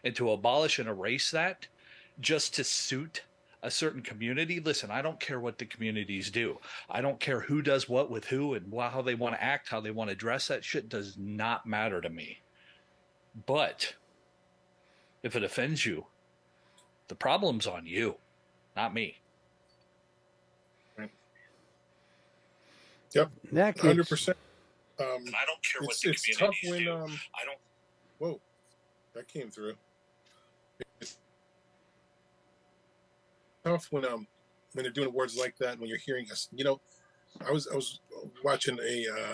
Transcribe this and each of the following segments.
And to abolish and erase that just to suit a certain community, listen, I don't care what the communities do. I don't care who does what with who and how they want to act, how they want to dress. That shit does not matter to me. But if it offends you, the problem's on you, not me. Right. Yep. That 100%. And I don't care what the it's communities tough when do. I don't. Whoa, that came through. It's tough when they're doing awards like that. When you're hearing us, I was watching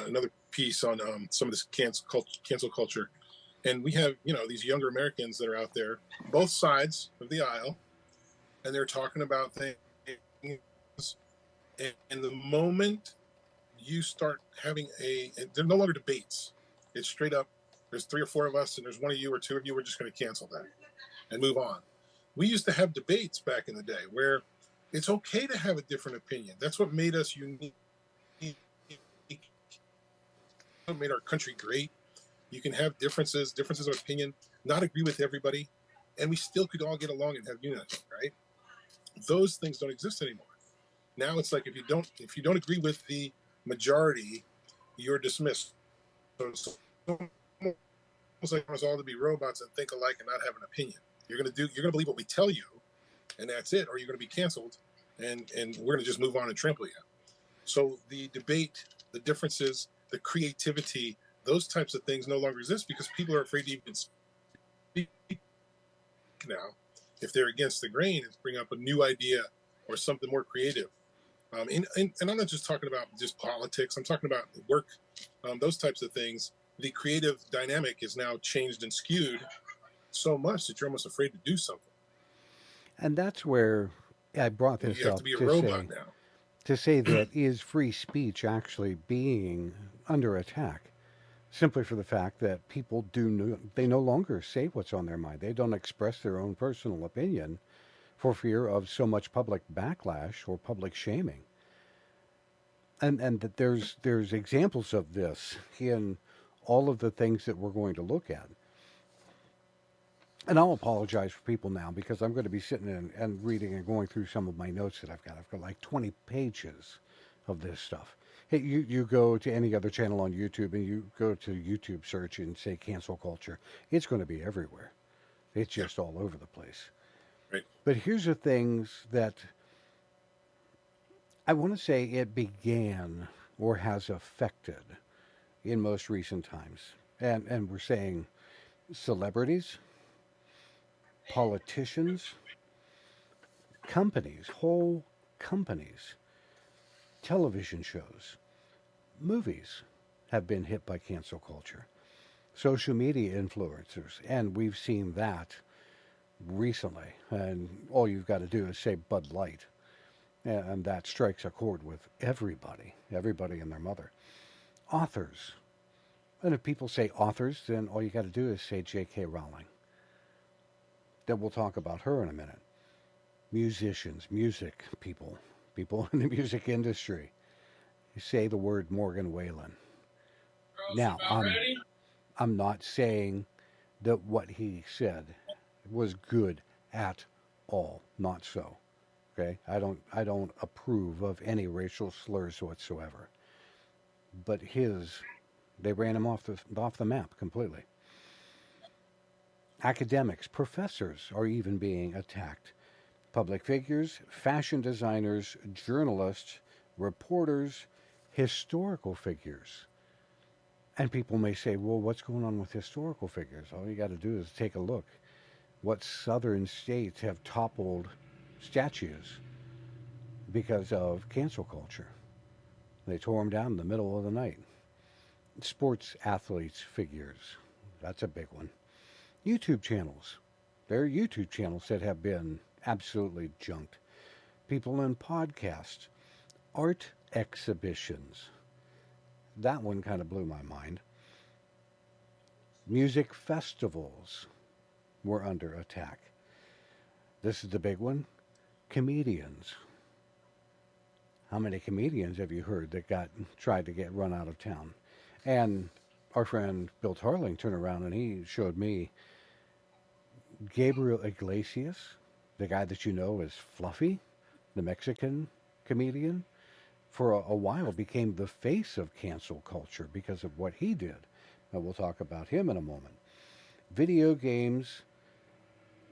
another piece on some of this cancel culture, and we have these younger Americans that are out there, both sides of the aisle, and they're talking about things. And the moment you start having they're no longer debates. It's straight up. There's 3 or 4 of us, and there's 1 of you or 2 of you. We're just going to cancel that and move on. We used to have debates back in the day where it's okay to have a different opinion. That's what made us unique. What made our country great. You can have differences of opinion, not agree with everybody, and we still could all get along and have unity, right? Those things don't exist anymore. Now it's like if you don't agree with the majority, you're dismissed. So it's almost like us all to be robots and think alike and not have an opinion. You're gonna believe what we tell you, and that's it, or you're gonna be canceled, and we're gonna just move on and trample you. So the debate, the differences, the creativity, those types of things no longer exist because people are afraid to even speak now. If they're against the grain and bring up a new idea or something more creative. And I'm not just talking about just politics. I'm talking about work, those types of things. The creative dynamic is now changed and skewed so much that you're almost afraid to do something. And that's where I brought this You have up to be a robot now. to say that is free speech actually being under attack, simply for the fact that people they no longer say what's on their mind. They don't express their own personal opinion for fear of so much public backlash or public shaming. And that there's examples of this in all of the things that we're going to look at. And I'll apologize for people now because I'm going to be sitting and reading and going through some of my notes that I've got. I've got like 20 pages of this stuff. Hey, you go to any other channel on YouTube and you go to YouTube search and say cancel culture. It's going to be everywhere. It's just all over the place. Right. But here's the things that I want to say it began or has affected in most recent times. And we're saying celebrities, politicians, companies, whole companies, television shows, movies have been hit by cancel culture. Social media influencers, and we've seen that recently. And all you've got to do is say Bud Light, and that strikes a chord with everybody and their mother. Authors. And if people say authors, then all you got to do is say J.K. Rowling. Then we'll talk about her in a minute. Musicians, music people in the music industry. You say the word Morgan Wallen. Now, I'm not saying that what he said was good at all. Not so. Okay? I don't approve of any racial slurs whatsoever. But they ran him off the map completely. Academics, professors are even being attacked. Public figures, fashion designers, journalists, reporters, historical figures. And people may say, well, what's going on with historical figures? All you got to do is take a look. What southern states have toppled statues because of cancel culture? They tore them down in the middle of the night. Sports athletes' figures. That's a big one. YouTube channels. There are YouTube channels that have been absolutely junked. People in podcasts. Art exhibitions. That one kind of blew my mind. Music festivals were under attack. This is the big one. Comedians. How many comedians have you heard that tried to get run out of town? And our friend Bill Tarling turned around and he showed me Gabriel Iglesias, the guy that you know as Fluffy, the Mexican comedian, for a while became the face of cancel culture because of what he did. And we'll talk about him in a moment. Video games,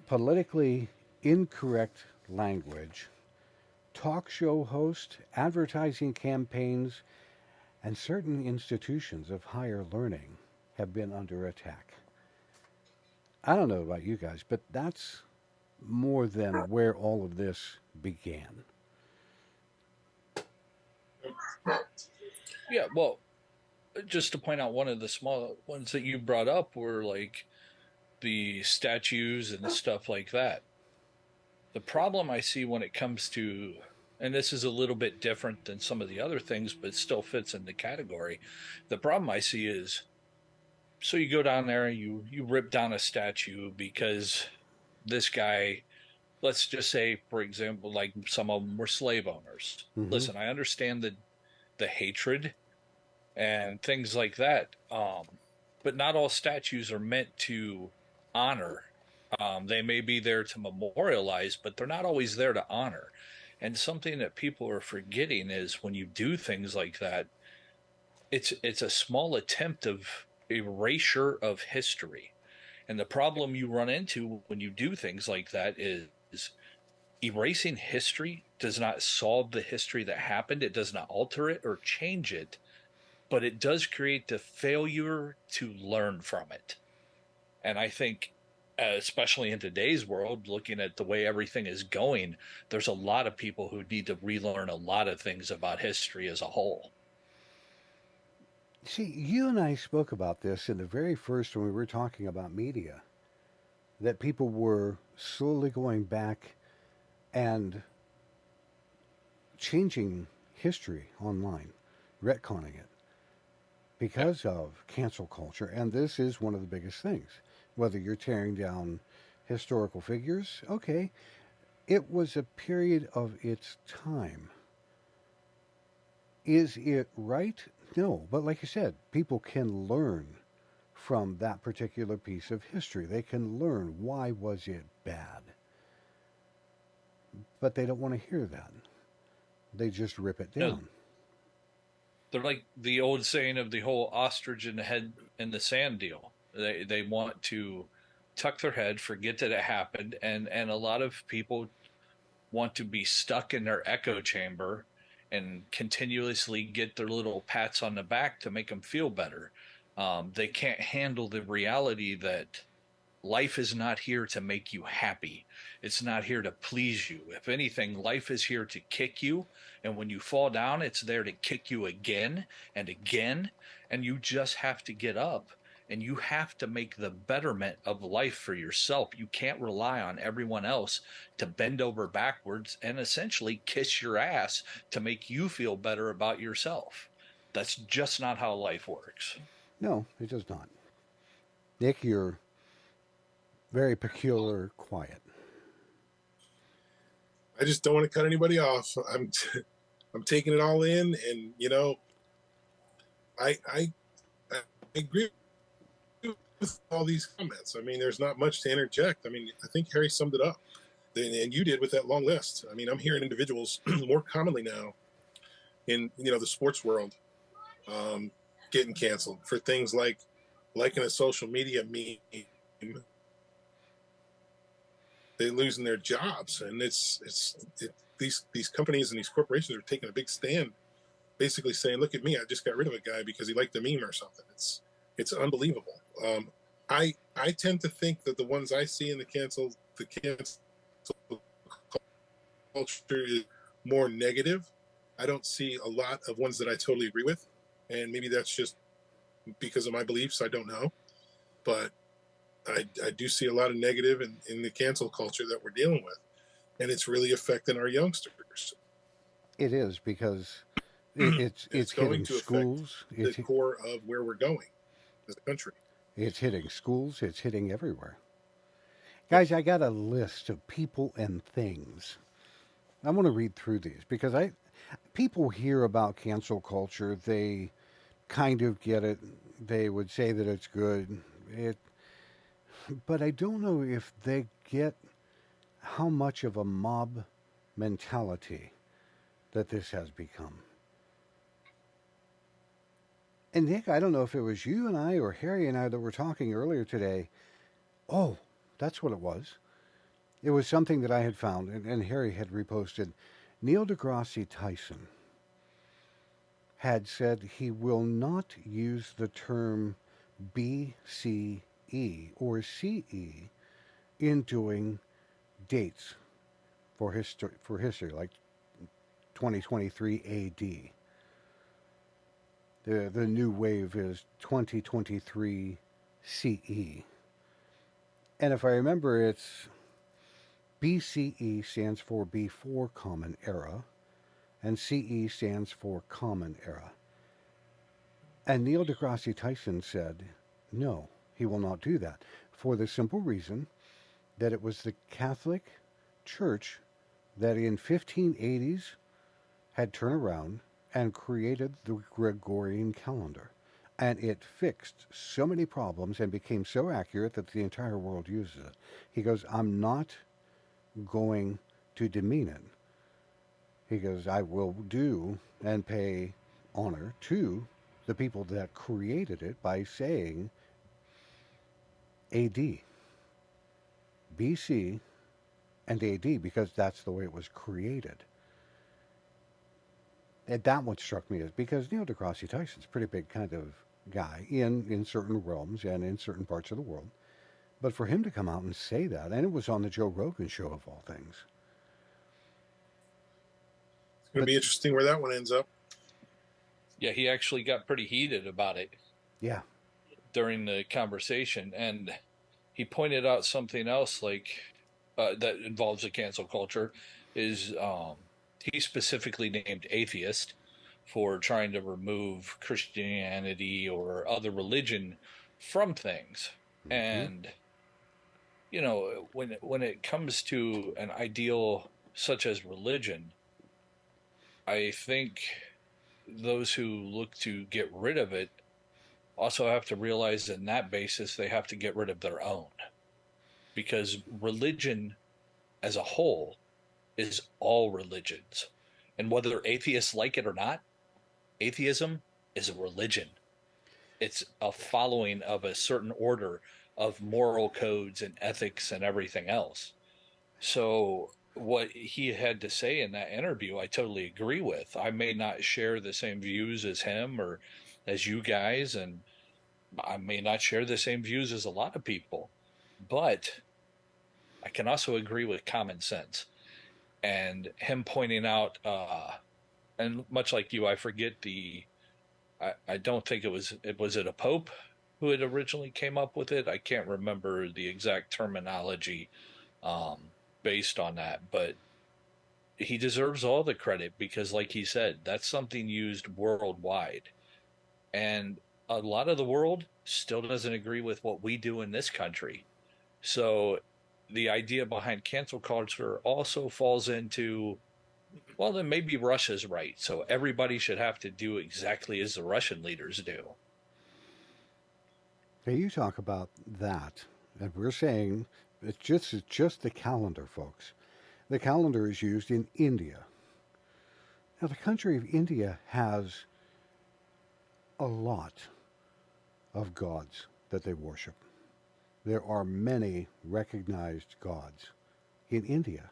politically incorrect language, talk show hosts, advertising campaigns, and certain institutions of higher learning have been under attack. I don't know about you guys, but that's more than where all of this began. Yeah, well, just to point out, one of the small ones that you brought up were like the statues and stuff like that. The problem I see when it comes to, and this is a little bit different than some of the other things, but it still fits in the category. The problem I see is, so you go down there and you rip down a statue because this guy, let's just say, for example, like some of them were slave owners. Mm-hmm. Listen, I understand the hatred and things like that, but not all statues are meant to honor. They may be there to memorialize, but they're not always there to honor. And something that people are forgetting is when you do things like that, it's a small attempt of erasure of history. And the problem you run into when you do things like that is erasing history does not solve the history that happened. It does not alter it or change it, but it does create the failure to learn from it. And I think, especially in today's world, looking at the way everything is going, there's a lot of people who need to relearn a lot of things about history as a whole. See, you and I spoke about this in the very first when we were talking about media, that people were slowly going back and changing history online, retconning it because of cancel culture. And this is one of the biggest things. Whether you're tearing down historical figures, okay, it was a period of its time. Is it right? No. But like you said, people can learn from that particular piece of history. They can learn why was it bad. But they don't want to hear that. They just rip it down. No, they're like the old saying of the whole ostrich in the head in the sand deal. They want to tuck their head, forget that it happened, and a lot of people want to be stuck in their echo chamber and continuously get their little pats on the back to make them feel better. They can't handle the reality that life is not here to make you happy. It's not here to please you. If anything, life is here to kick you. And when you fall down, it's there to kick you again and again. And you just have to get up and you have to make the betterment of life for yourself. You can't rely on everyone else to bend over backwards and essentially kiss your ass to make you feel better about yourself. That's just not how life works. No, it does not. Nick, you're very peculiar quiet. I just don't want to cut anybody off. I'm taking it all in, and I agree with all these comments. I mean, there's not much to interject. I mean, I think Harry summed it up, and you did with that long list. I mean, I'm hearing individuals more commonly now in the sports world getting canceled for things like liking a social media meme. They're losing their jobs, and these companies and these corporations are taking a big stand, basically saying, "Look at me! I just got rid of a guy because he liked the meme or something." It's unbelievable. I tend to think that the ones I see in the cancel culture is more negative. I don't see a lot of ones that I totally agree with, and maybe that's just because of my beliefs. I don't know, but I do see a lot of negative in the cancel culture that we're dealing with, and it's really affecting our youngsters. It is because it's going hitting to schools. affect the core of where we're going as a country. It's hitting schools. It's hitting everywhere. Guys, I got a list of people and things. I want to read through these because people hear about cancel culture. They kind of get it. They would say that it's good. But I don't know if they get how much of a mob mentality that this has become. And Nick, I don't know if it was you and I or Harry and I that were talking earlier today. Oh, that's what it was. It was something that I had found, and Harry had reposted. Neil deGrasse Tyson had said he will not use the term BCE or CE in doing dates for history, like 2023 AD. The new wave is 2023 CE. And if I remember, it's BCE stands for Before Common Era, and CE stands for Common Era. And Neil deGrasse Tyson said, no, he will not do that, for the simple reason that it was the Catholic Church that in 1580s had turned around and created the Gregorian calendar. And it fixed so many problems and became so accurate that the entire world uses it. He goes, I'm not going to demean it. He goes, I will do and pay honor to the people that created it by saying AD, BC, and AD because that's the way it was created. And that what struck me is because Neil deGrasse Tyson's a pretty big kind of guy in certain realms and in certain parts of the world. But for him to come out and say that, and it was on the Joe Rogan show of all things. It's going to be interesting where that one ends up. Yeah, he actually got pretty heated about it. Yeah. During the conversation, and he pointed out something else like that involves the cancel culture is he specifically named atheist for trying to remove Christianity or other religion from things. Mm-hmm. And you know, when it comes to an ideal such as religion, I think those who look to get rid of it also have to realize that in that basis they have to get rid of their own, because religion as a whole is all religions, and whether atheists like it or not, atheism is a religion. It's a following of a certain order of moral codes and ethics and everything else. So what he had to say in that interview, I totally agree with. I may not share the same views as him or as you guys, and I may not share the same views as a lot of people, but I can also agree with common sense. And him pointing out, and much like you, I forget I don't think was it a pope who had originally came up with it? I can't remember the exact terminology based on that, but he deserves all the credit because, like he said, that's something used worldwide. And a lot of the world still doesn't agree with what we do in this country. So the idea behind cancel culture also falls into, well, then maybe Russia's right. So everybody should have to do exactly as the Russian leaders do. Now you talk about that, and we're saying it's just the calendar, folks. The calendar is used in India. Now, the country of India has a lot of gods that they worship. There are many recognized gods in India.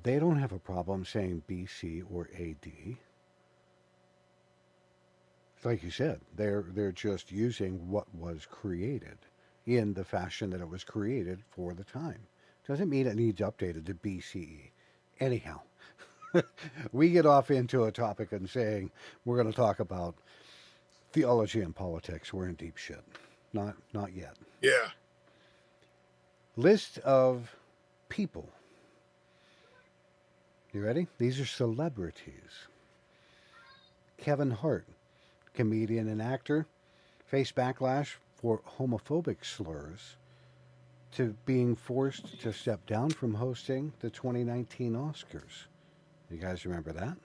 They don't have a problem saying BC or AD. Like you said, they're just using what was created in the fashion that it was created for the time. Doesn't mean it needs updated to BCE. Anyhow, we get off into a topic and saying we're going to talk about theology and politics. We're in deep shit. Not yet. Yeah. List of people. You ready? These are celebrities. Kevin Hart, comedian and actor, faced backlash for homophobic slurs to being forced to step down from hosting the 2019 Oscars. You guys remember that?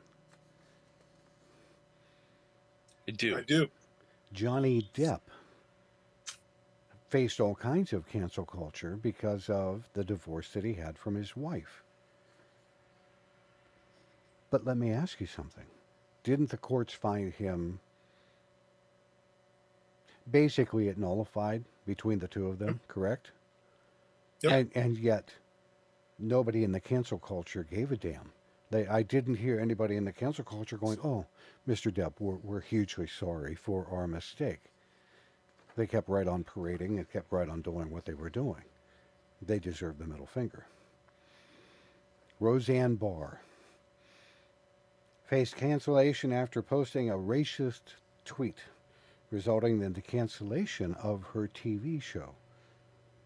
I do. I do. Johnny Depp faced all kinds of cancel culture because of the divorce that he had from his wife. But let me ask you something. Didn't the courts find him, basically it nullified between the two of them, correct? Yep. And yet nobody in the cancel culture gave a damn. I didn't hear anybody in the cancel culture going, "Oh, Mr. Depp, we're hugely sorry for our mistake." They kept right on parading and kept right on doing what they were doing. They deserve the middle finger. Roseanne Barr faced cancellation after posting a racist tweet, resulting in the cancellation of her TV show.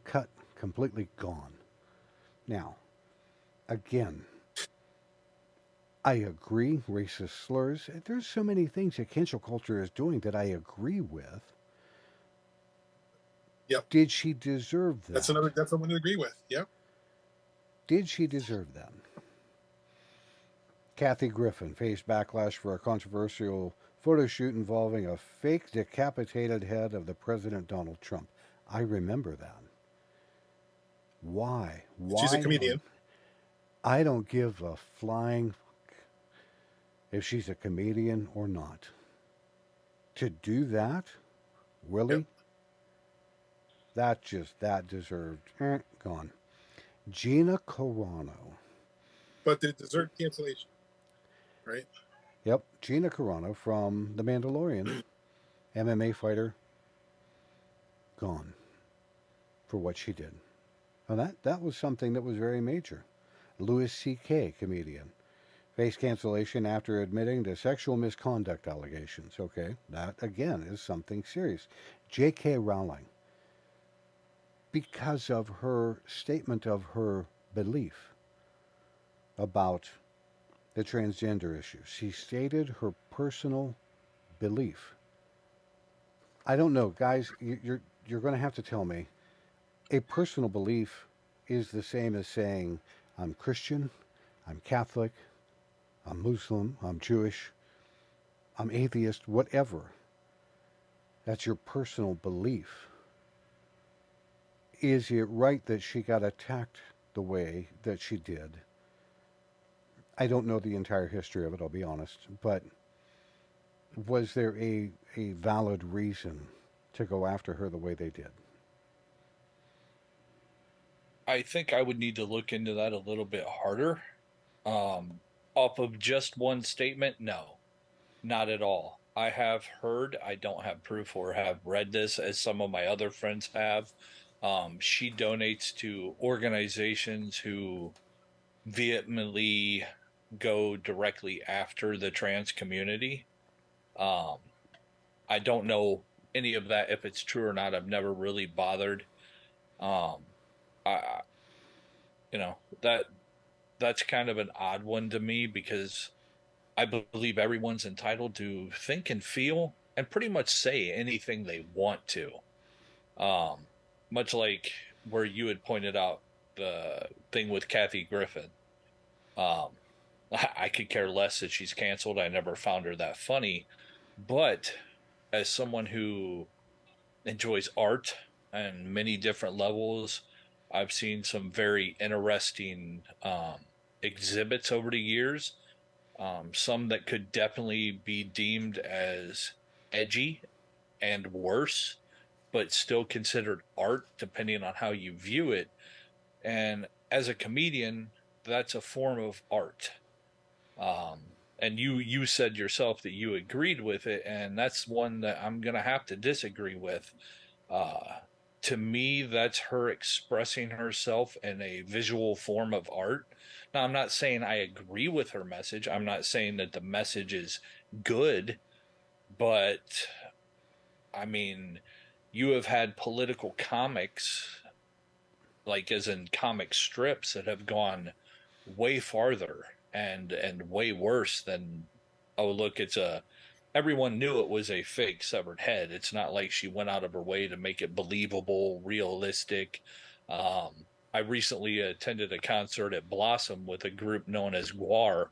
Cut, completely gone. Now, again, I agree, racist slurs. There's so many things that cancel culture is doing that I agree with. Yep. Did she deserve that? That's someone to agree with. Yep. Did she deserve that? Kathy Griffin faced backlash for a controversial photo shoot involving a fake decapitated head of the President Donald Trump. I remember that. Why? She's a comedian. I don't give a flying if she's a comedian or not. To do that? Really? Yep. That deserved gone. Gina Carano. But it deserved cancellation, right? Yep, Gina Carano from The Mandalorian, MMA fighter, gone for what she did. Now that was something that was very major. Louis C.K., comedian, faced cancellation after admitting to sexual misconduct allegations. Okay, that again is something serious. J.K. Rowling, because of her statement of her belief about the transgender issue. She stated her personal belief. I don't know, guys. You're going to have to tell me. A personal belief is the same as saying I'm Christian, I'm Catholic, I'm Muslim, I'm Jewish, I'm atheist, whatever. That's your personal belief. Is it right that she got attacked the way that she did? I don't know the entire history of it, I'll be honest, but was there a valid reason to go after her the way they did? I think I would need to look into that a little bit harder. Off of just one statement, no, not at all. I have heard, I don't have proof or have read this as some of my other friends have. She donates to organizations who vehemently go directly after the trans community. Um, I don't know any of that if it's true or not. I've never really bothered. Um, I, you know, that's kind of an odd one to me because I believe everyone's entitled to think and feel and pretty much say anything they want to. Um, Much like where you had pointed out the thing with Kathy Griffin. Um, I could care less that she's canceled. I never found her that funny. But as someone who enjoys art and many different levels, I've seen some very interesting exhibits over the years. Some that could definitely be deemed as edgy and worse, but still considered art depending on how you view it. And as a comedian, that's a form of art. And you said yourself that you agreed with it, and that's one that I'm gonna have to disagree with. Uh, to me, that's her expressing herself in a visual form of art. Now, I'm not saying I agree with her message. I'm not saying that the message is good, but I mean, you have had political comics, like as in comic strips, that have gone way farther and way worse than, oh look, it's a, everyone knew it was a fake severed head. It's not like she went out of her way to make it believable, realistic. I recently attended a concert at Blossom with a group known as Guar,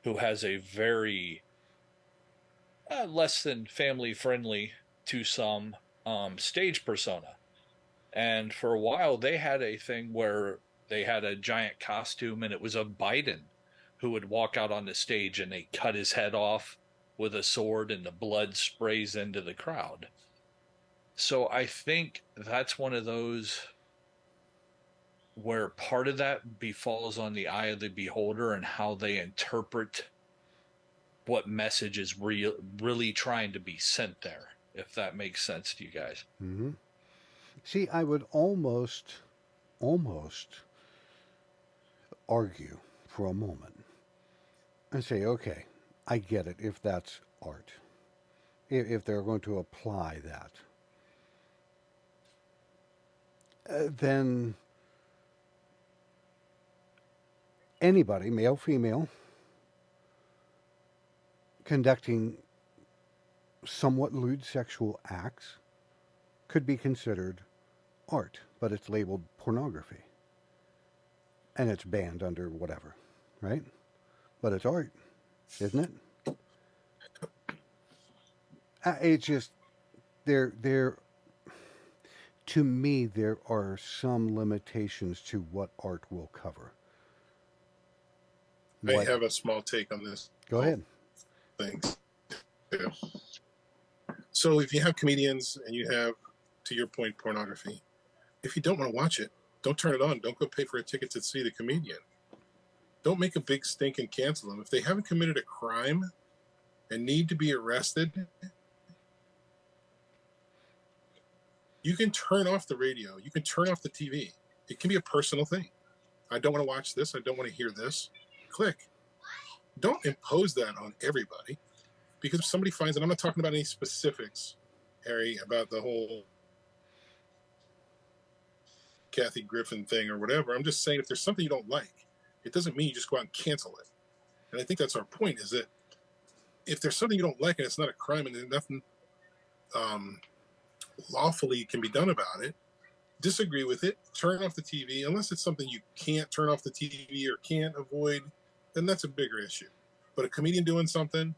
who has a very less than family friendly to some stage persona. And for a while, they had a thing where they had a giant costume, and it was of Biden who would walk out on the stage and they cut his head off with a sword, and the blood sprays into the crowd. So I think that's one of those where part of that befalls on the eye of the beholder and how they interpret what message is really trying to be sent there, if that makes sense to you guys. Mm-hmm. See, I would almost argue for a moment and say, okay, I get it if that's art. If they're going to apply that, then anybody, male, female, conducting somewhat lewd sexual acts could be considered art, but it's labeled pornography. And it's banned under whatever, right? But it's art, isn't it? It's just, there, to me, there are some limitations to what art will cover. I have a small take on this. Go ahead. Thanks. Yeah. So if you have comedians and you have, to your point, pornography, if you don't want to watch it, don't turn it on. Don't go pay for a ticket to see the comedian. Don't make a big stink and cancel them. If they haven't committed a crime and need to be arrested, you can turn off the radio. You can turn off the TV. It can be a personal thing. I don't want to watch this. I don't want to hear this. Click. Don't impose that on everybody, because if somebody finds, and I'm not talking about any specifics, Harry, about the whole Kathy Griffin thing or whatever. I'm just saying, if there's something you don't like, it doesn't mean you just go out and cancel it. And I think that's our point, is that if there's something you don't like and it's not a crime and there's nothing lawfully can be done about it, disagree with it, turn off the TV. Unless it's something you can't turn off the TV or can't avoid, then that's a bigger issue. But a comedian doing something,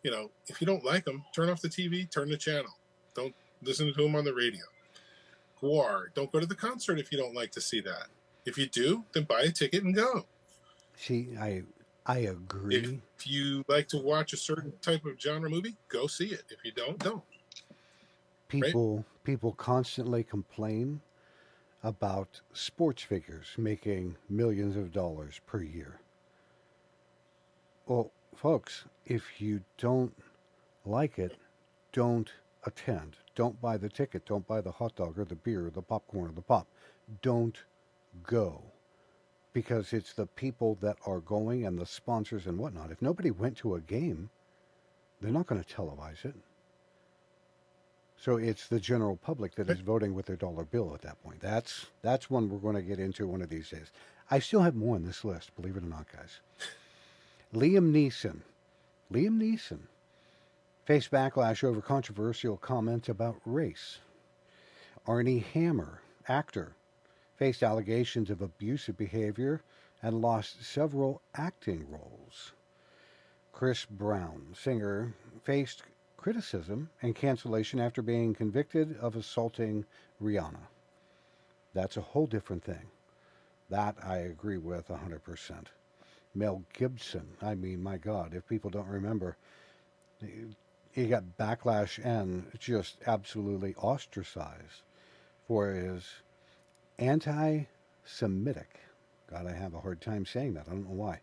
if you don't like them, turn off the TV, turn the channel. Don't listen to them on the radio. Don't go to the concert if you don't like to see that. If you do, then buy a ticket and go. See, I agree. If you like to watch a certain type of genre movie, go see it. If you don't. People constantly complain about sports figures making millions of dollars per year. Well, folks, if you don't like it, don't attend. Don't buy the ticket. Don't buy the hot dog or the beer or the popcorn or the pop. Don't go. Because it's the people that are going and the sponsors and whatnot. If nobody went to a game, they're not going to televise it. So it's the general public that is voting with their dollar bill at that point. That's one we're going to get into one of these days. I still have more on this list, believe it or not, guys. Liam Neeson faced backlash over controversial comments about race. Arnie Hammer, actor, faced allegations of abusive behavior and lost several acting roles. Chris Brown, singer, faced criticism and cancellation after being convicted of assaulting Rihanna. That's a whole different thing. That I agree with 100%. Mel Gibson, I mean, my God, if people don't remember, he got backlash and just absolutely ostracized for his anti-Semitic, God, I have a hard time saying that, I don't know why,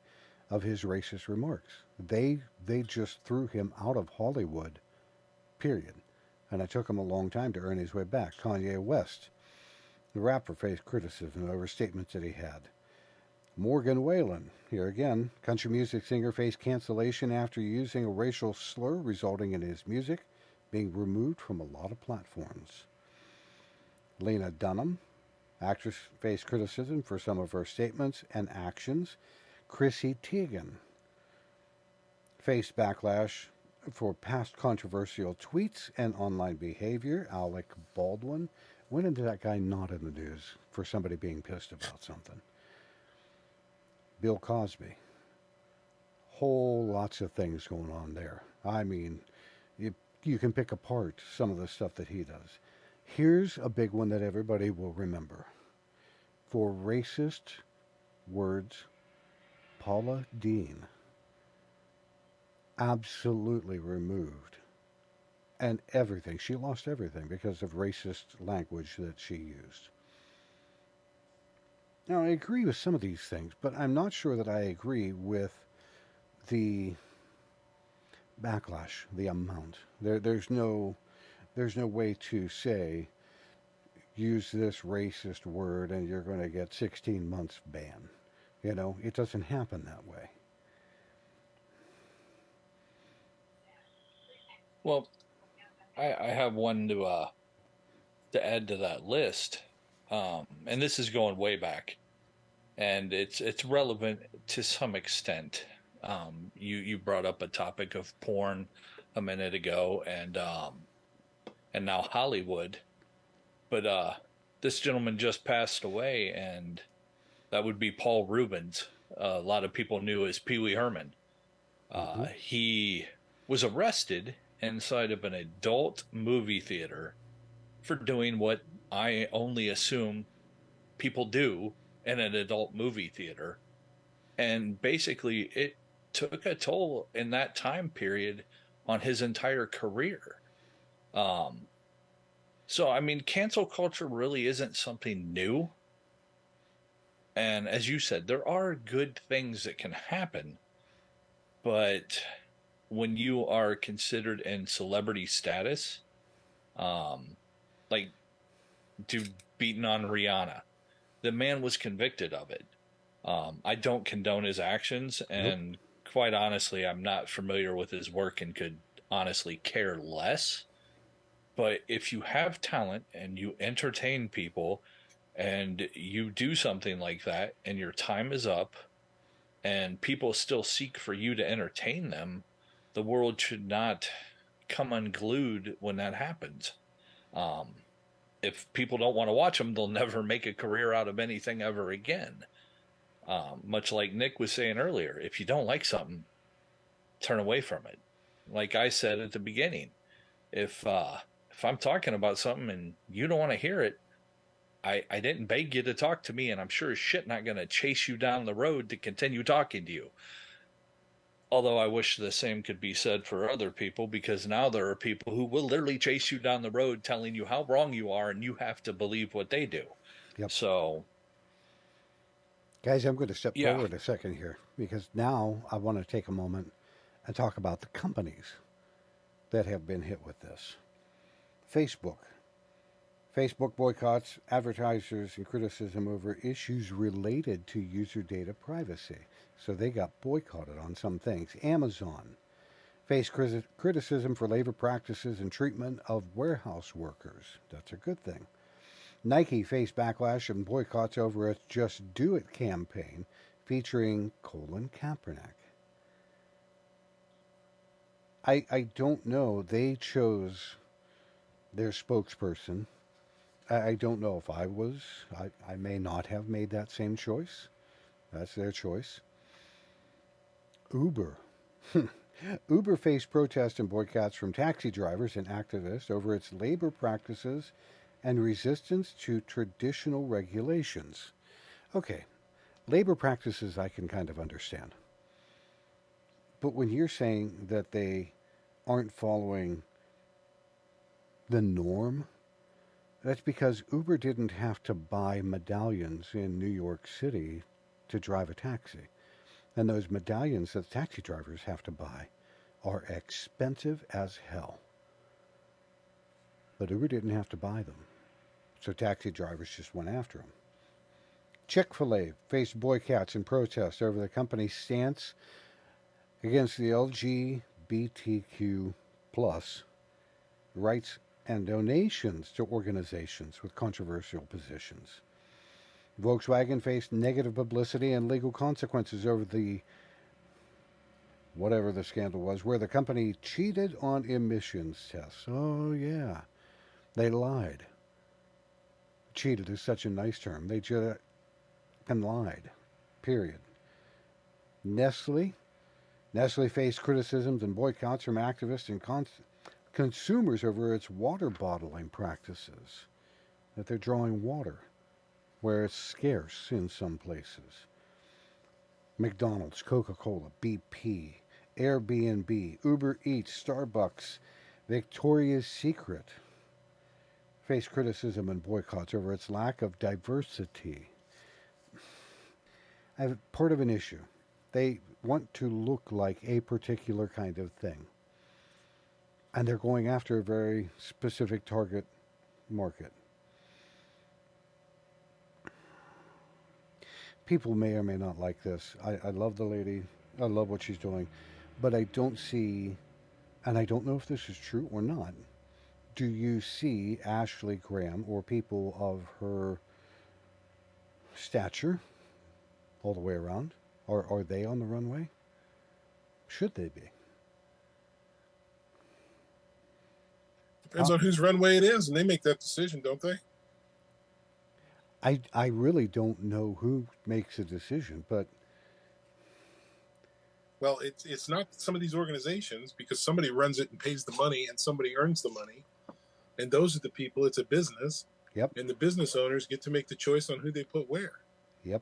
of his racist remarks. They just threw him out of Hollywood, period. And it took him a long time to earn his way back. Kanye West, the rapper, faced criticism over statements that he had. Morgan Wallen, here again, country music singer, faced cancellation after using a racial slur, resulting in his music being removed from a lot of platforms. Lena Dunham, actress, faced criticism for some of her statements and actions. Chrissy Teigen faced backlash for past controversial tweets and online behavior. Alec Baldwin, when did that guy not in the news for somebody being pissed about something? Bill Cosby. Whole lots of things going on there. I mean, you can pick apart some of the stuff that he does. Here's a big one that everybody will remember. For racist words, Paula Deen absolutely removed. And everything. She lost everything because of racist language that she used. Now, I agree with some of these things, but I'm not sure that I agree with the backlash, the amount. There's no way to say use this racist word and you're going to get 16 months ban. You know, it doesn't happen that way. Well, I have one to add to that list, and this is going way back, and it's relevant to some extent. You brought up a topic of porn a minute ago, and now Hollywood, but this gentleman just passed away, and that would be Paul Rubens. A lot of people knew as Pee Wee Herman. He was arrested inside of an adult movie theater for doing what I only assume people do in an adult movie theater. And basically, it took a toll in that time period on his entire career. Um, so, I mean, cancel culture really isn't something new. And as you said, there are good things that can happen. But when you are considered in celebrity status, um, like dude beating on Rihanna, the man was convicted of it. I don't condone his actions, Nope. and quite honestly, I'm not familiar with his work and could honestly care less. But if you have talent and you entertain people and you do something like that and your time is up and people still seek for you to entertain them, the world should not come unglued when that happens. Um, if people don't want to watch them, they'll never make a career out of anything ever again. Much like Nick was saying earlier, if you don't like something, turn away from it. Like I said at the beginning, if I'm talking about something and you don't want to hear it, I didn't beg you to talk to me, and I'm sure as shit not going to chase you down the road to continue talking to you. Although I wish the same could be said for other people, because now there are people who will literally chase you down the road telling you how wrong you are, and you have to believe what they do. Yep. So, Guys, I'm going to step yeah. forward a second here because now I want to take a moment and talk about the companies that have been hit with this. Facebook. Facebook boycotts advertisers and criticism over issues related to user data privacy. So they got boycotted on some things. Amazon faced criticism for labor practices and treatment of warehouse workers. That's a good thing. Nike faced backlash and boycotts over its Just Do It campaign featuring Colin Kaepernick. I don't know. They chose their spokesperson. I don't know if I was. I may not have made that same choice. That's their choice. Uber. Uber faced protests and boycotts from taxi drivers and activists over its labor practices and resistance to traditional regulations. Okay, labor practices I can kind of understand. But when you're saying that they aren't following the norm, that's because Uber didn't have to buy medallions in New York City to drive a taxi. And those medallions that taxi drivers have to buy are expensive as hell. But Uber didn't have to buy them. So taxi drivers just went after them. Chick-fil-A faced boycotts and protests over the company's stance against the LGBTQ plus rights and donations to organizations with controversial positions. Volkswagen faced negative publicity and legal consequences over the whatever the scandal was, where the company cheated on emissions tests. Oh, yeah. They lied. Cheated is such a nice term. They just lied. Period. Nestle faced criticisms and boycotts from activists and consumers over its water bottling practices, that they're drawing water where it's scarce in some places. McDonald's, Coca-Cola, BP, Airbnb, Uber Eats, Starbucks, Victoria's Secret face criticism and boycotts over its lack of diversity. Part of an issue. They want to look like a particular kind of thing. And they're going after a very specific target market. People may or may not like this. I love the lady. I love what she's doing. But I don't see, and I don't know if this is true or not, do you see Ashley Graham or people of her stature all the way around? Are they on the runway? Should they be? Depends on whose runway it is, and they make that decision, don't they? I really don't know who makes a decision, but well, it's not some of these organizations, because somebody runs it and pays the money, and somebody earns the money, and those are the people. It's a business. Yep. And the business owners get to make the choice on who they put where. Yep.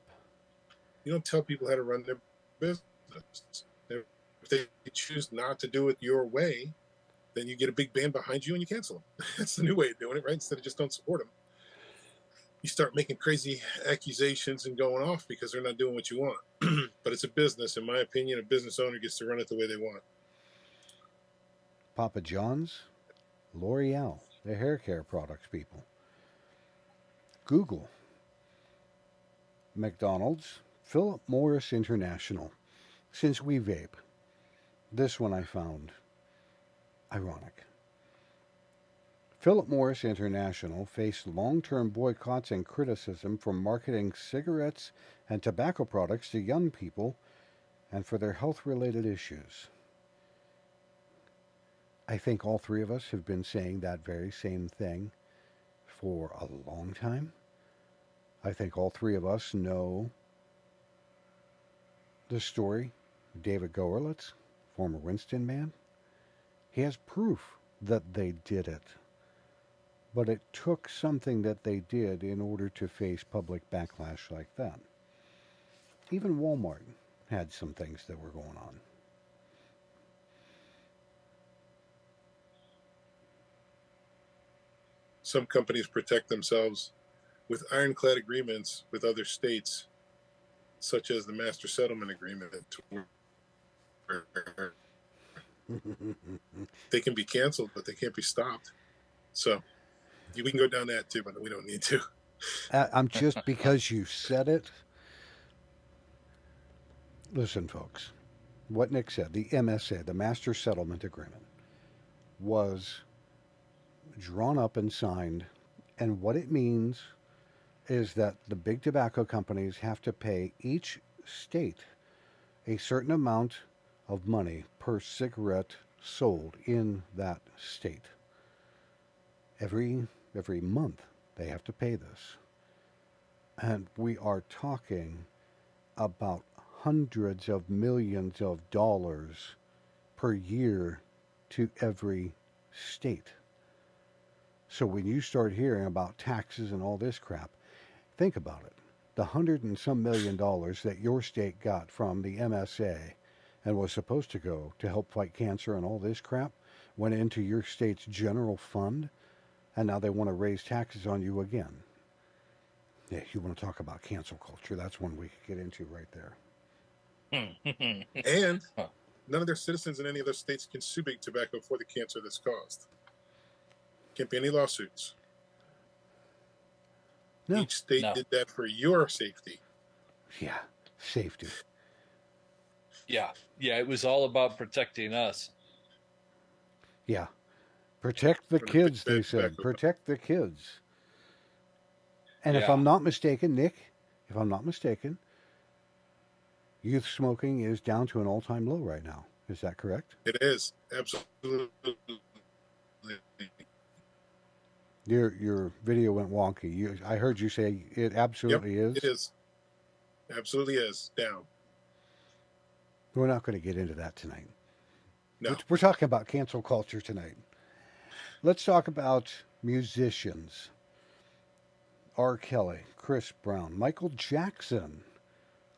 You don't tell people how to run their business. If they choose not to do it your way, then you get a big band behind you and you cancel them. That's the new way of doing it, right? Instead of just don't support them. You start making crazy accusations and going off because they're not doing what you want. But it's a business. In my opinion, a business owner gets to run it the way they want. Papa John's, L'Oreal, the hair care products people. Google, McDonald's, Philip Morris International. Since we vape, this one I found ironic. Philip Morris International faced long-term boycotts and criticism for marketing cigarettes and tobacco products to young people and for their health-related issues. I think all three of us have been saying that very same thing for a long time. I think all three of us know the story of David Goerlitz, former Winston man. He has proof that they did it. But it took something that they did in order to face public backlash like that. Even Walmart had some things that were going on. Some companies protect themselves with ironclad agreements with other states, such as the Master Settlement Agreement, where they can be canceled, but they can't be stopped. So we can go down that too, but we don't need to. I'm just because you said it. Listen, folks, what Nick said, the MSA, the Master Settlement Agreement, was drawn up and signed, and what it means is that the big tobacco companies have to pay each state a certain amount of money per cigarette sold in that state. Every month they have to pay this. And we are talking about hundreds of millions of dollars per year to every state. So when you start hearing about taxes and all this crap, think about it. The $100 and some million that your state got from the MSA and was supposed to go to help fight cancer and all this crap went into your state's general fund, and now they want to raise taxes on you again. Yeah, you want to talk about cancel culture, that's one we could get into right there. And none of their citizens in any of those states can sue big tobacco for the cancer that's caused. Can't be any lawsuits. No. Each state did that for your safety. Yeah, safety. Yeah, it was all about protecting us. Yeah. Protect the kids, they said. Protect the kids. And if I'm not mistaken, Nick, youth smoking is down to an all-time low right now. Is that correct? It is. Absolutely. Your video went wonky. I heard you say it absolutely is. It is. Absolutely is. Down. We're not going to get into that tonight. No. We're talking about cancel culture tonight. Let's talk about musicians. R. Kelly, Chris Brown, Michael Jackson,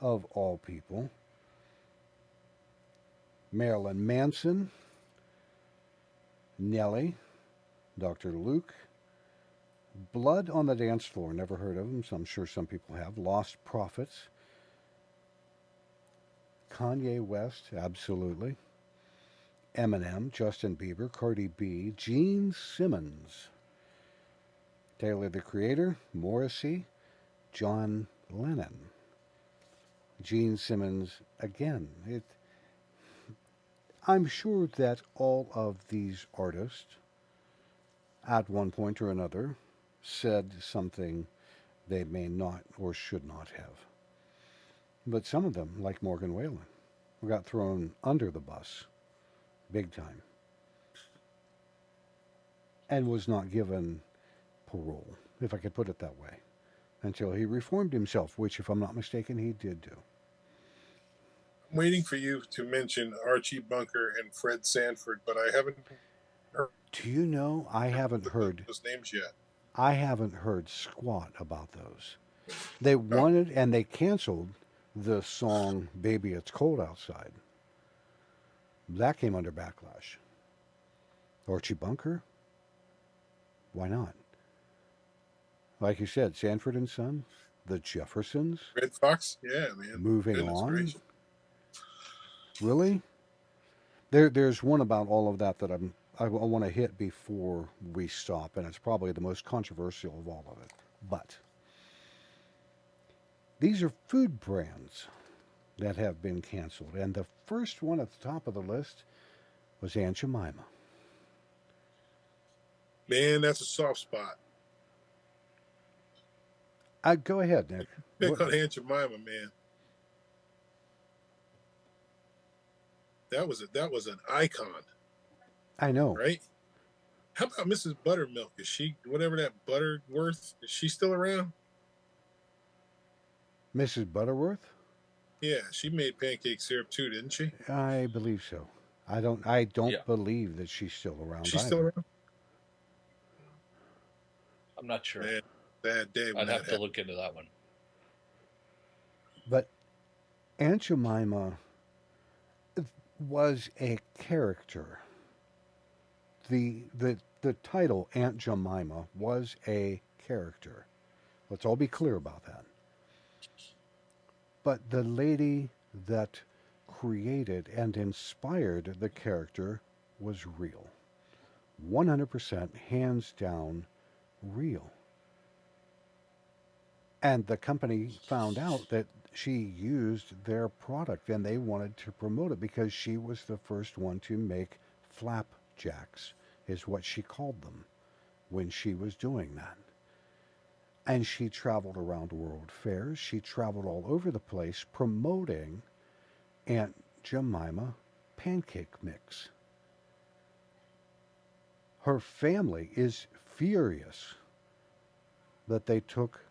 of all people, Marilyn Manson, Nelly, Dr. Luke, Blood on the Dance Floor, never heard of them, so I'm sure some people have. Lost Prophets, Kanye West, absolutely. Eminem, Justin Bieber, Cardi B, Gene Simmons, Taylor the Creator, Morrissey, John Lennon. Gene Simmons again. I'm sure that all of these artists, at one point or another, said something they may not or should not have. But some of them, like Morgan Wallen, got thrown under the bus big time and was not given parole, if I could put it that way, until he reformed himself, which, if I'm not mistaken, he did do. I'm waiting for you to mention Archie Bunker and Fred Sanford, but I haven't heard. Do you know, I haven't heard those names yet. I haven't heard squat about those. They wanted, and they canceled the song Baby It's Cold Outside. That came under backlash. Archie Bunker? Why not? Like you said, Sanford and Son, the Jeffersons. Red Fox? Yeah, man. Moving Goodness on. gracious. Really? There's one about all of that I want to hit before we stop, and it's probably the most controversial of all of it. But these are food brands that have been canceled, and the first one at the top of the list was Aunt Jemima. Man, that's a soft spot. Go ahead, Nick. Pick on Aunt Jemima, man. That was an icon. I know. Right? How about Mrs. Buttermilk? Is she, whatever that Butterworth, is she still around? Mrs. Butterworth? Yeah, she made pancake syrup too, didn't she? I believe so. I don't believe that she's still around. She's either. still around? I'm not sure. Man, bad day. I'd have to look into that one. But Aunt Jemima was a character. The title Aunt Jemima was a character. Let's all be clear about that. But the lady that created and inspired the character was real. 100% hands down real. And the company found out that she used their product and they wanted to promote it because she was the first one to make flapjacks, is what she called them when she was doing that. And she traveled around world fairs. She traveled all over the place promoting Aunt Jemima pancake mix. Her family is furious that they took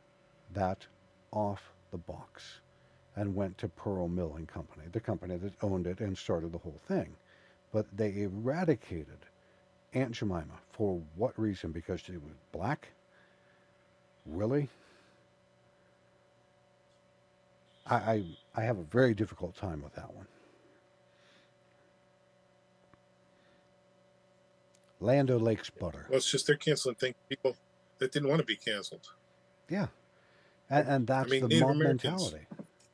that off the box and went to Pearl Milling Company, the company that owned it and started the whole thing. But they eradicated Aunt Jemima. For what reason? Because she was black? Really? I have a very difficult time with that one. Land O'Lakes butter. Well, it's just they're canceling people that didn't want to be canceled. Yeah. And that's the Native mob Americans. mentality.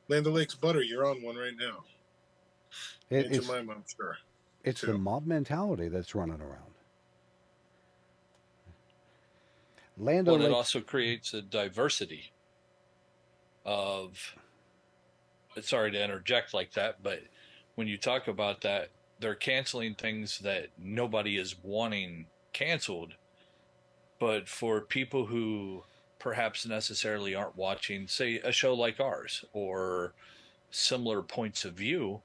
Land O'Lakes butter, you're on one right now. Aunt It's, Jemima, I'm sure. it's the mob mentality that's running around. Land Well, O'Lakes. it also creates a diversity of, sorry to interject like that, but when you talk about that, they're canceling things that nobody is wanting canceled. But for people who perhaps necessarily aren't watching, say, a show like ours or similar points of view,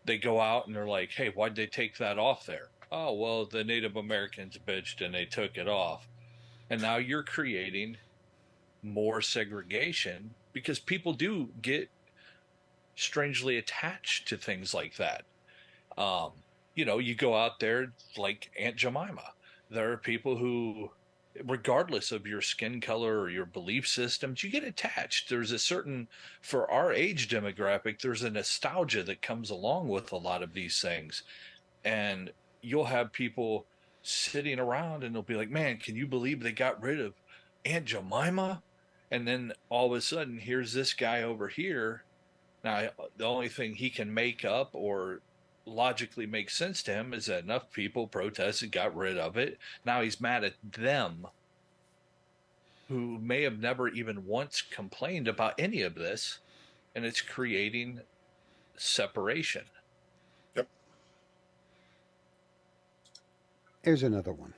they go out and they're like, hey, why'd they take that off there? Oh, well, the Native Americans bitched and they took it off. And now you're creating more segregation because people do get strangely attached to things like that. You go out there like Aunt Jemima. There are people who, regardless of your skin color or your belief systems, you get attached. There's a certain, for our age demographic, there's a nostalgia that comes along with a lot of these things. And you'll have people sitting around and they'll be like, man, can you believe they got rid of Aunt Jemima? And then all of a sudden, here's this guy over here. Now, the only thing he can make up or logically make sense to him is that enough people protested, got rid of it. Now he's mad at them who may have never even once complained about any of this, and it's creating separation. Yep. Here's another one.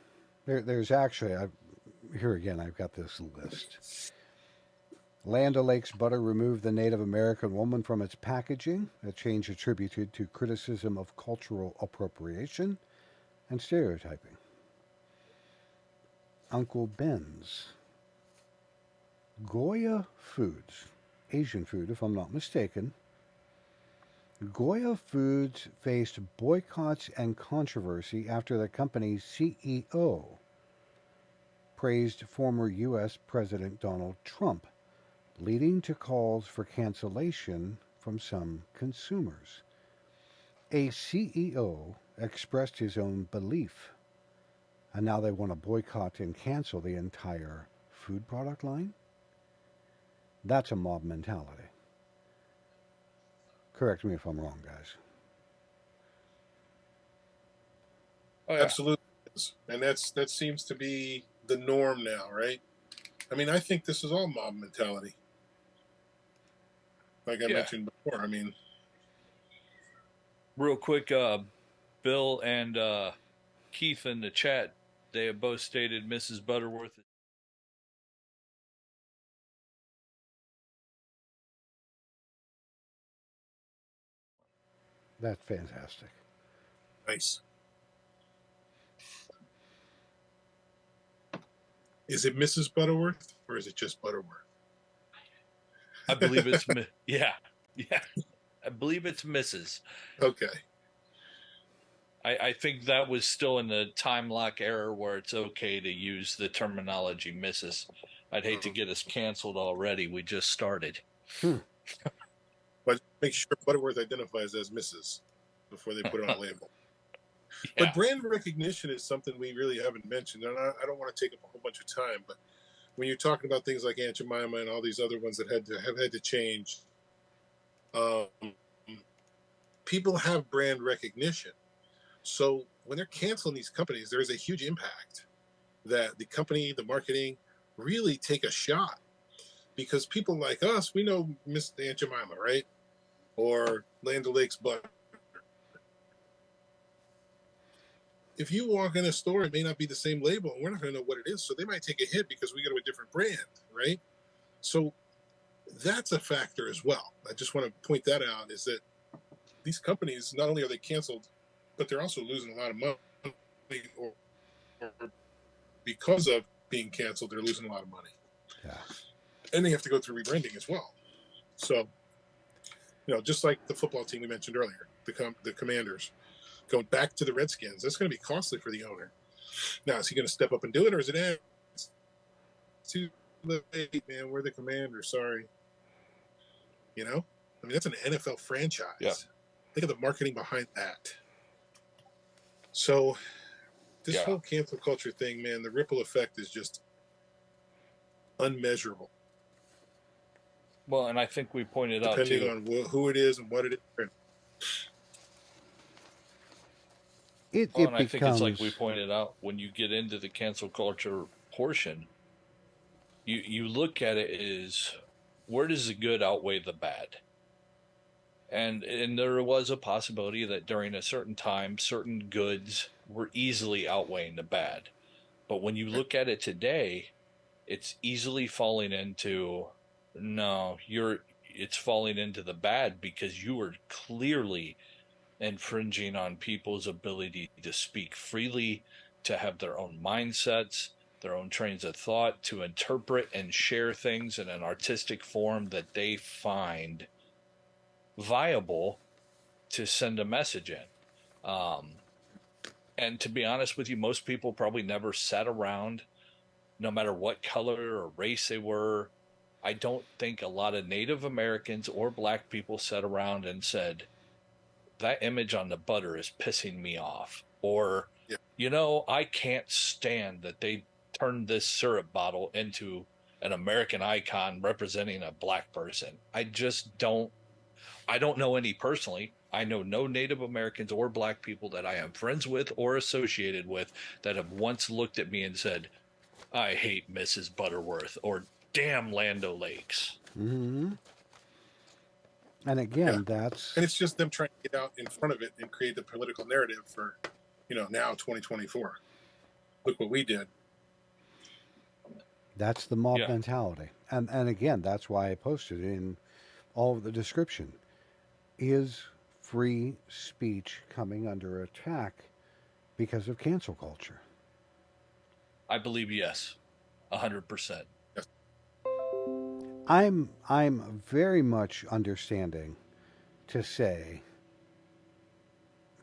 There's actually, here again, I've got this list. Land O'Lakes butter removed the Native American woman from its packaging, a change attributed to criticism of cultural appropriation and stereotyping. Uncle Ben's. Goya Foods, Asian food if I'm not mistaken. Goya Foods faced boycotts and controversy after the company's CEO praised former U.S. President Donald Trump, leading to calls for cancellation from some consumers. A CEO expressed his own belief, and now they want to boycott and cancel the entire food product line? That's a mob mentality. Correct me if I'm wrong, guys. Oh, yeah. Absolutely. And that seems to be the norm now, right? I mean, I think this is all mob mentality. Like I mentioned before, I mean. Real quick, Bill and Keith in the chat, they have both stated Mrs. Butterworth. That's fantastic. Nice. Is it Mrs. Butterworth or is it just Butterworth? I believe it's yeah. I believe it's Mrs. Okay. I think that was still in the time lock era where it's okay to use the terminology Mrs. I'd hate to get us canceled already. We just started. But make sure Butterworth identifies as Mrs. before they put it on a label. Yeah. But brand recognition is something we really haven't mentioned, and I don't want to take up a whole bunch of time, but when you're talking about things like Aunt Jemima and all these other ones that have had to change, people have brand recognition. So when they're canceling these companies, there's a huge impact that the company, the marketing, really take a shot. Because people like us, we know Miss Aunt Jemima, right? Or Land O'Lakes butter. If you walk in a store, it may not be the same label, and we're not going to know what it is. So they might take a hit because we go to a different brand, right? So that's a factor as well. I just want to point that out, is that these companies, not only are they canceled, but they're also losing a lot of money, or because of being canceled, they're losing a lot of money. Yeah. And they have to go through rebranding as well. So, just like the football team we mentioned earlier, the Commanders, going back to the Redskins, that's going to be costly for the owner. Now, is he going to step up and do it, or is it, it's too late, man, we're the Commanders, sorry. I mean, that's an NFL franchise. Yeah. Think of the marketing behind that. So this whole cancel culture thing, man, the ripple effect is just unmeasurable. Well, and I think we pointed out, depending on who it is and what it is. And I think it's like we pointed out, when you get into the cancel culture portion, you look at it as, where does the good outweigh the bad? And there was a possibility that during a certain time, certain goods were easily outweighing the bad. But when you look at it today, it's easily falling into, it's falling into the bad, because you are clearly infringing on people's ability to speak freely, to have their own mindsets, their own trains of thought, to interpret and share things in an artistic form that they find viable to send a message in. And to be honest with you, most people probably never sat around, no matter what color or race they were. I don't think a lot of Native Americans or black people sat around and said, that image on the butter is pissing me off. Or, Yeah. I can't stand that they turned this syrup bottle into an American icon representing a black person. I don't know any personally. I know no Native Americans or black people that I am friends with or associated with that have once looked at me and said, I hate Mrs. Butterworth or damn Lando Lakes. Hmm. And Yeah. again, that's And it's just them trying to get out in front of it and create the political narrative for, now 2024. Look what we did. that's the mob Yeah, mentality. And again, that's why I posted in all of the description. Is free speech coming under attack because of cancel culture? I believe yes, 100%. Yes. I'm very much understanding to say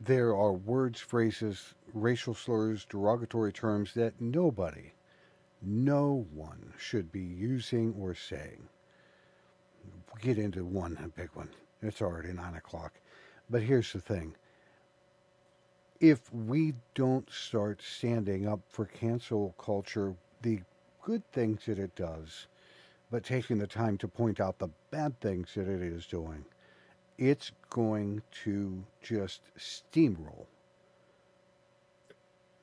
there are words, phrases, racial slurs, derogatory terms that no one should be using or saying. We'll get into one, a big one. It's already 9 o'clock. But here's the thing. If we don't start standing up for cancel culture, the good things that it does, but taking the time to point out the bad things that it is doing, it's going to just steamroll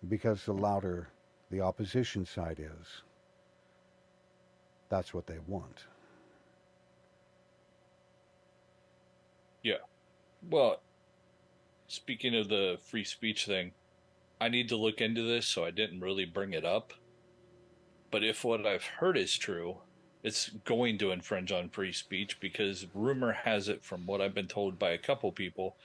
because the louder the opposition side is, that's what they want. Yeah. Well, speaking of the free speech thing, I need to look into this, so I didn't really bring it up. But if what I've heard is true, it's going to infringe on free speech because rumor has it, from what I've been told by a couple people,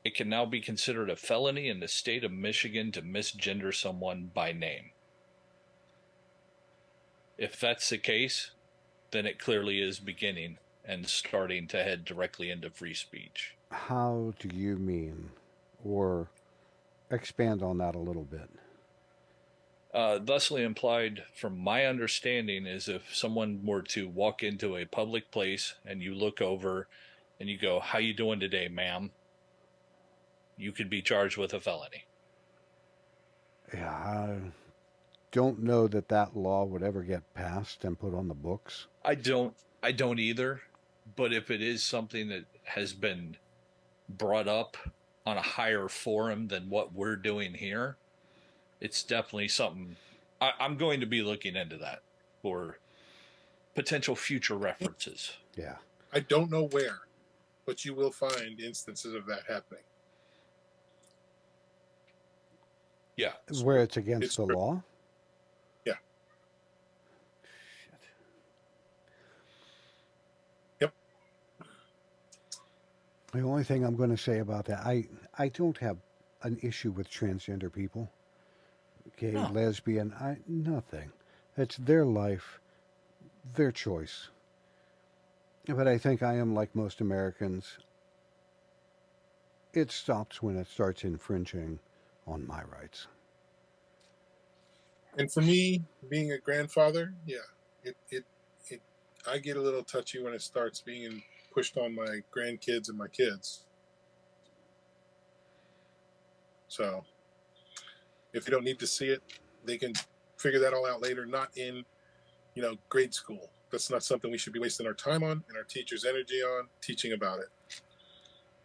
it can now be considered a felony in the state of Michigan to misgender someone by name. If that's the case, then it clearly is beginning and starting to head directly into free speech. How do you mean? Or expand on that a little bit. Thusly implied, from my understanding, is if someone were to walk into a public place and you look over and you go, "How you doing today, ma'am?" You could be charged with a felony. Yeah, I don't know that that law would ever get passed and put on the books. I don't either, but if it is something that has been brought up on a higher forum than what we're doing here, it's definitely something I'm going to be looking into that for potential future references. Yeah. I don't know where, but you will find instances of that happening. Yeah. Where it's against It's the law? Yeah. Shit. Yep. The only thing I'm going to say about that, I don't have an issue with transgender people. Gay, No. lesbian, nothing. It's their life, their choice. But I think I am like most Americans. It stops when it starts infringing on my rights. And for me, being a grandfather, yeah, it I get a little touchy when it starts being pushed on my grandkids and my kids. So if they don't need to see it, they can figure that all out later, not in, grade school. That's not something we should be wasting our time on and our teachers' energy on teaching about it.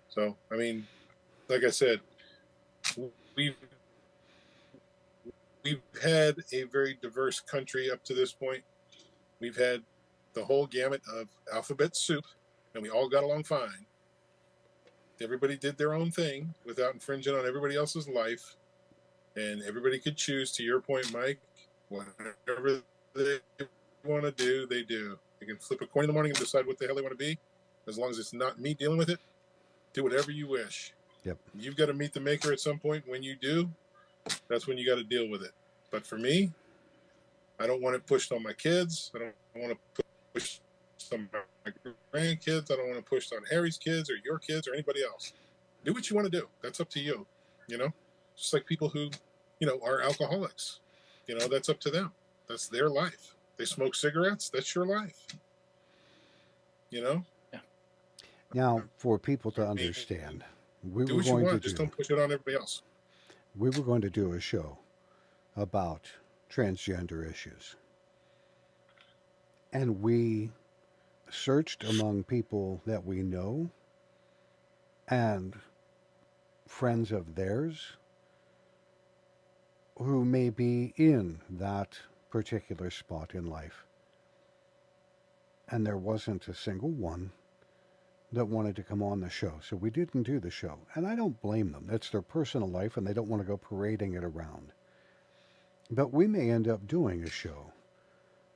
So, I mean, like I said, we've we've had a very diverse country up to this point. We've had the whole gamut of alphabet soup, and we all got along fine. Everybody did their own thing without infringing on everybody else's life, and everybody could choose, to your point, Mike, whatever they want to do, they do. They can flip a coin in the morning and decide what the hell they want to be. As long as it's not me dealing with it, do whatever you wish. Yep. You've got to meet the maker at some point. When you do, that's when you got to deal with it. But for me, I don't want it pushed on my kids. I don't want to push on my grandkids. I don't want to push on Harry's kids or your kids or anybody else. Do what you want to do. That's up to you, you know? Just like people who, are alcoholics. That's up to them. That's their life. They smoke cigarettes. That's your life. Yeah. Now, for people to understand, we Do were what you going to want. Just don't push it on everybody else. we were going to do a show about transgender issues. And we searched among people that we know and friends of theirs who may be in that particular spot in life. And there wasn't a single one that wanted to come on the show. So we didn't do the show. And I don't blame them. That's their personal life and they don't want to go parading it around. But we may end up doing a show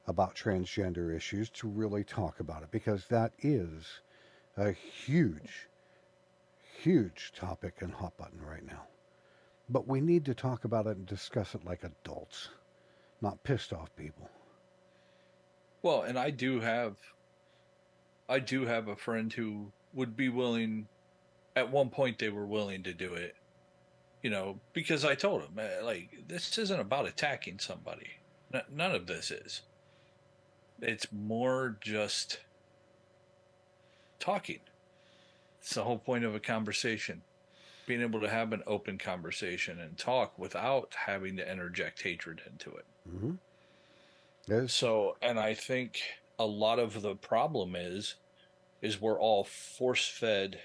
about transgender issues to really talk about it, because that is a huge, huge topic and hot button right now. But we need to talk about it and discuss it like adults, not pissed off people. Well, and I do have a friend who would be willing. At one point, they were willing to do it, because I told him, like, this isn't about attacking somebody. None of this is. It's more just talking. It's the whole point of a conversation. Being able to have an open conversation and talk without having to interject hatred into it. Mm-hmm. So, and I think a lot of the problem is we're all force-fed.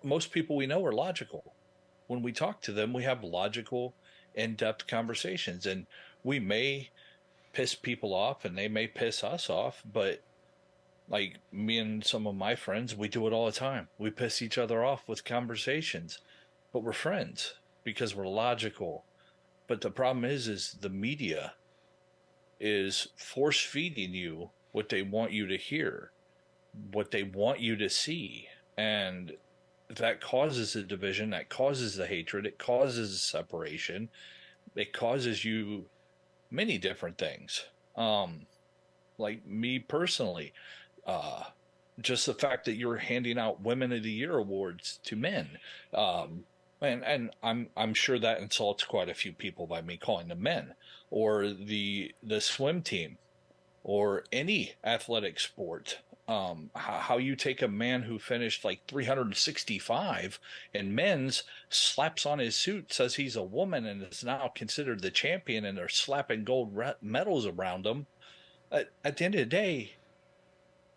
Most people we know are logical. When we talk to them, we have logical, in-depth conversations, and we may piss people off and they may piss us off, but like me and some of my friends, we do it all the time. We piss each other off with conversations, but we're friends because we're logical. But the problem is the media is force feeding you what they want you to hear, what they want you to see. And that causes the division, that causes the hatred, it causes the separation, it causes you many different things. Like me personally, just the fact that you're handing out Women of the Year awards to men, and I'm sure that insults quite a few people by me calling them men, or the swim team, or any athletic sport. How you take a man who finished like 365 in men's, slaps on his suit, says he's a woman, and is now considered the champion, and they're slapping gold medals around him. At the end of the day,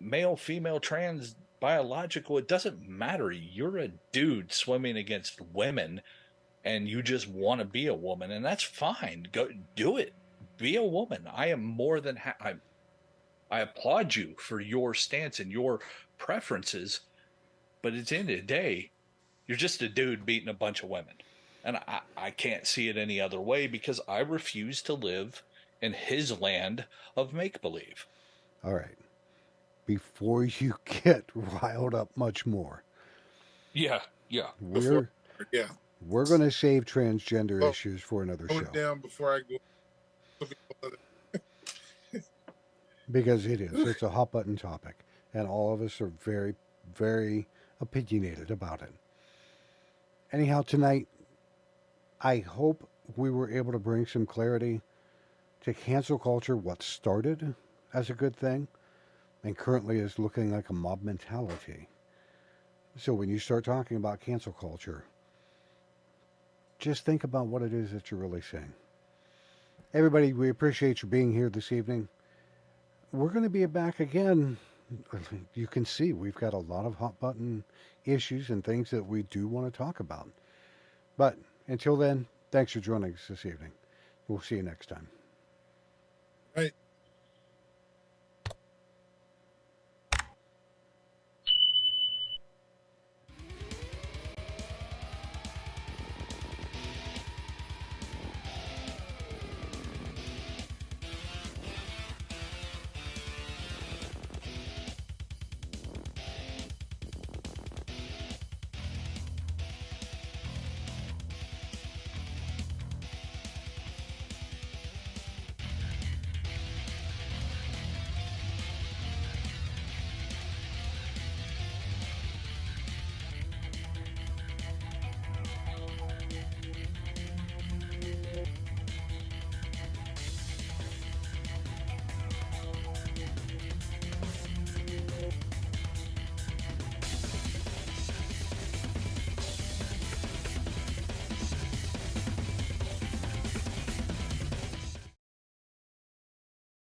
male, female, trans, biological, it doesn't matter. You're a dude swimming against women, and you just want to be a woman, and that's fine. Go do it. Be a woman. I am more than I applaud you for your stance and your preferences, but at the end of the day, you're just a dude beating a bunch of women. And I can't see it any other way, because I refuse to live in his land of make-believe. All right. Before you get riled up much more. Yeah. We're going to save transgender issues for another show. Down before I go. Because it's a hot button topic, and all of us are very, very opinionated about it. Anyhow, tonight, I hope we were able to bring some clarity to cancel culture, what started as a good thing, and currently is looking like a mob mentality. So when you start talking about cancel culture, just think about what it is that you're really saying. Everybody, we appreciate you being here this evening. We're going to be back again. You can see we've got a lot of hot button issues and things that we do want to talk about. But until then, thanks for joining us this evening. We'll see you next time.